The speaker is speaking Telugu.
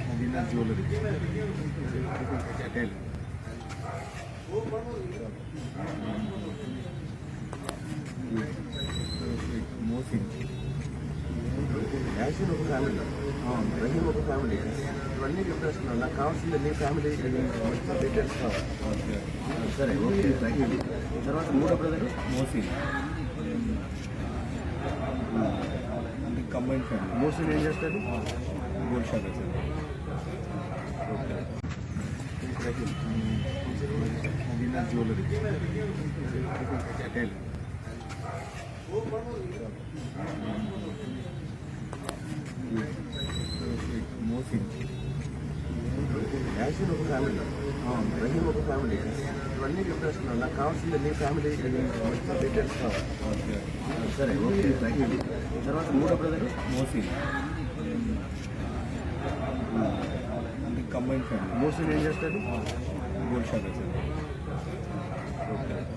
मदीना ज्वेलरी మోసిన్ యాక్చువల్ ఒక ఫ్యామిలీ రహీం ఒక ఫ్యామిలీ ఇవన్నీ చెప్పేస్తున్నాను. నాకు కావాల్సింది నీ ఫ్యామిలీ డీటెయిల్స్ కావాలి. సరే ఓకే రహీం. తర్వాత మూడో brother Mohsin. Combine family. Mohsin ఏం చేస్తాడు? గోల్డ్ షాప్ వేస్తాడు. Okay Rahim Madina jewellery Mohsin actual ఒక ఫ్యామిలీ రహీం ఒక ఫ్యామిలీ ఇవన్నీ చెప్పేస్తున్నాను. నాకు కావాల్సింది నీ ఫ్యామిలీ డీటెయిల్స్ కావాలి. సరే ఓకే రహీం. తర్వాత మూడో brother Mohsin. Combine family. Mohsin ఏం చేస్తాడు? గోల్డ్ షాప్ వేస్తాడు.